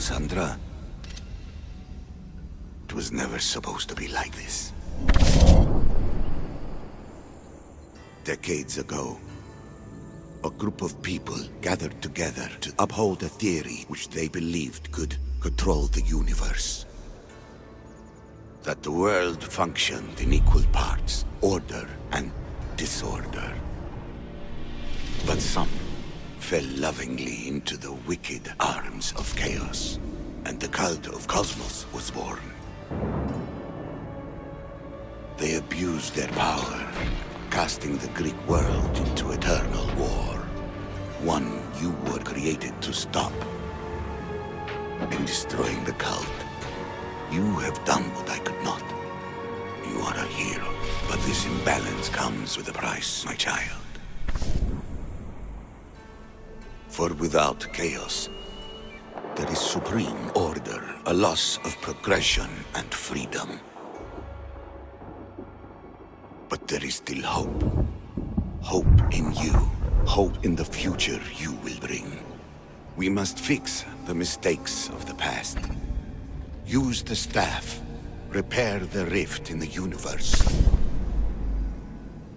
Cassandra. It was never supposed to be like this. Decades ago, a group of people gathered together to uphold a theory which they believed could control the universe. That the world functioned in equal parts, order and disorder. But some fell lovingly into the wicked arms of chaos, and the cult of Kosmos was born. They abused their power, casting the Greek world into eternal war. One you were created to stop. In destroying the cult, you have done what I could not. You are a hero, but this imbalance comes with a price, my child. For without chaos, there is supreme order, a loss of progression and freedom. But there is still hope. Hope in you. Hope in the future you will bring. We must fix the mistakes of the past. Use the staff. Repair the rift in the universe.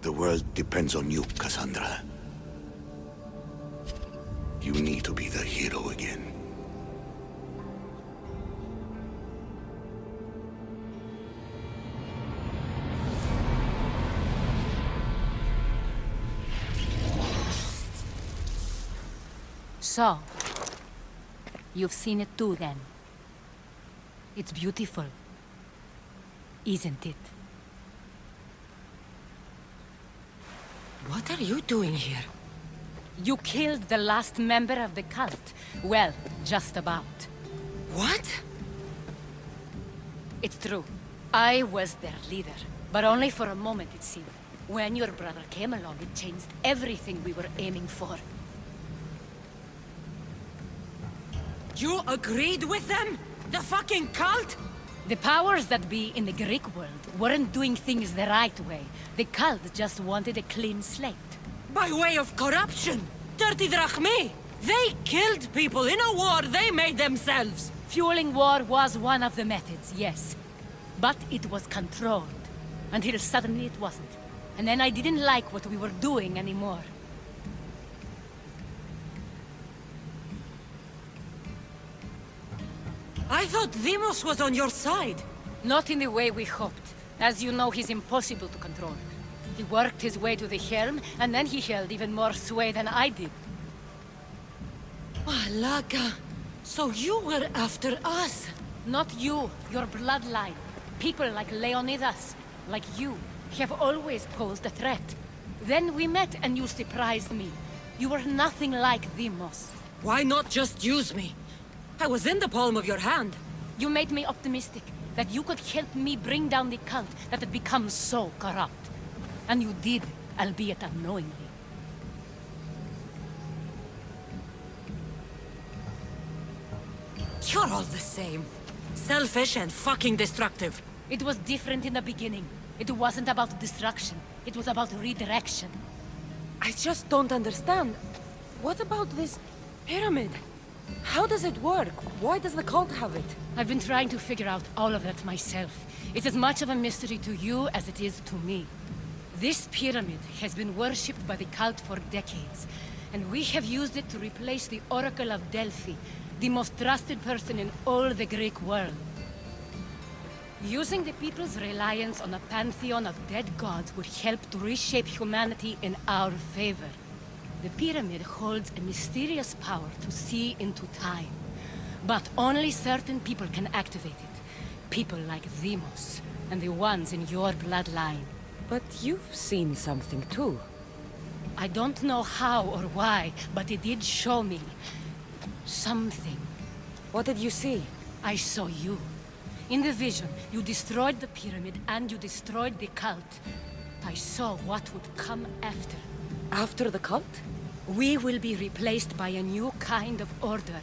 The world depends on you, Cassandra. You need to be the hero again. So, you've seen it too then. It's beautiful, isn't it? What are you doing here? You killed the last member of the cult. Well, just about. What? It's true. I was their leader, but only for a moment it seemed. When your brother came along, it changed everything we were aiming for. You agreed with them? The fucking cult? The powers that be in the Greek world weren't doing things the right way. The cult just wanted a clean slate. By way of corruption! Dirty drachmi! They killed people in a war they made themselves! Fueling war was one of the methods, yes. But it was controlled. Until suddenly it wasn't. And then I didn't like what we were doing anymore. I thought Deimos was on your side. Not in the way we hoped. As you know, he's impossible to control. He worked his way to the helm, and then he held even more sway than I did. Malaga. So you were after us? Not you, your bloodline. People like Leonidas, like you, have always posed a threat. Then we met and you surprised me. You were nothing like Deimos. Why not just use me? I was in the palm of your hand. You made me optimistic that you could help me bring down the cult that had become so corrupt. And you did, albeit unknowingly. You're all the same. Selfish and fucking destructive. It was different in the beginning. It wasn't about destruction. It was about redirection. I just don't understand. What about this pyramid? How does it work? Why does the cult have it? I've been trying to figure out all of that myself. It's as much of a mystery to you as it is to me. This pyramid has been worshipped by the cult for decades, and we have used it to replace the Oracle of Delphi, the most trusted person in all the Greek world. Using the people's reliance on a pantheon of dead gods would help to reshape humanity in our favor. The pyramid holds a mysterious power to see into time. But only certain people can activate it. People like Deimos, and the ones in your bloodline. But you've seen something too. I don't know how or why, but it did show me something. What did you see? I saw you. In the vision, you destroyed the pyramid and you destroyed the cult. I saw what would come after. After the cult? We will be replaced by a new kind of order.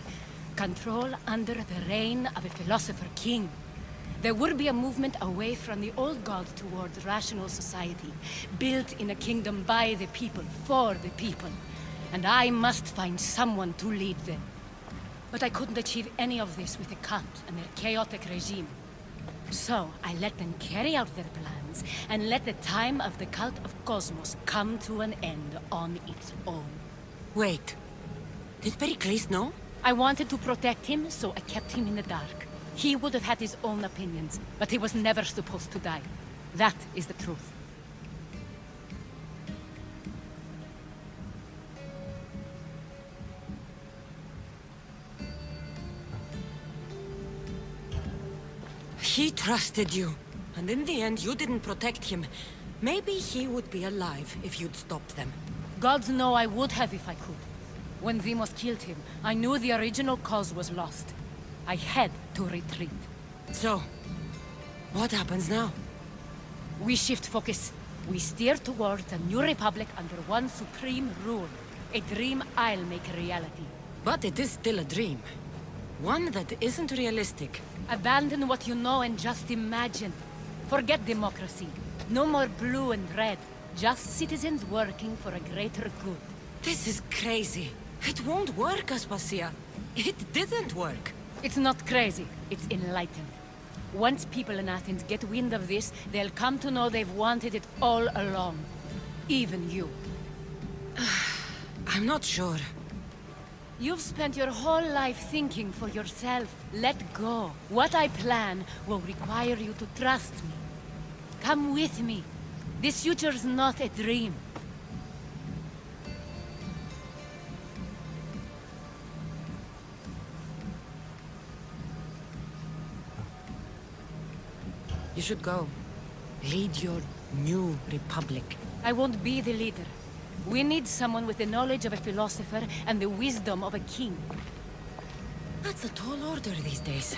Control under the reign of a philosopher king. There would be a movement away from the old gods towards rational society, built in a kingdom by the people, for the people. And I must find someone to lead them. But I couldn't achieve any of this with the cult and their chaotic regime. So, I let them carry out their plans, and let the time of the cult of Kosmos come to an end on its own. Wait. Did Pericles know? I wanted to protect him, so I kept him in the dark. He would have had his own opinions, but he was never supposed to die. That is the truth. He trusted you. And in the end, you didn't protect him. Maybe he would be alive if you'd stopped them. Gods know I would have if I could. When Demos killed him, I knew the original cause was lost. I had to retreat. So, what happens now? We shift focus. We steer towards a new republic under one supreme rule. A dream I'll make a reality. But it is still a dream. One that isn't realistic. Abandon what you know and just imagine. Forget democracy. No more blue and red. Just citizens working for a greater good. This is crazy. It won't work, Aspasia. It didn't work. It's not crazy. It's enlightened. Once people in Athens get wind of this, they'll come to know they've wanted it all along. Even you. I'm not sure. You've spent your whole life thinking for yourself. Let go. What I plan will require you to trust me. Come with me. This future's not a dream. You should go. Lead your new republic. I won't be the leader. We need someone with the knowledge of a philosopher and the wisdom of a king. That's a tall order these days.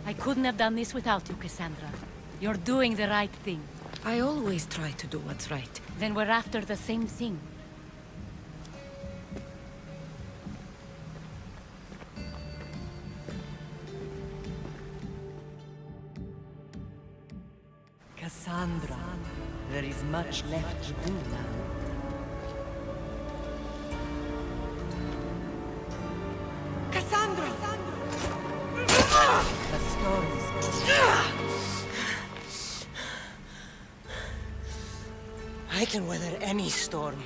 I couldn't have done this without you, Cassandra. You're doing the right thing. I always try to do what's right. Then we're after the same thing. Cassandra, there is much left to do now. Cassandra! The storm is over. I can weather any storm.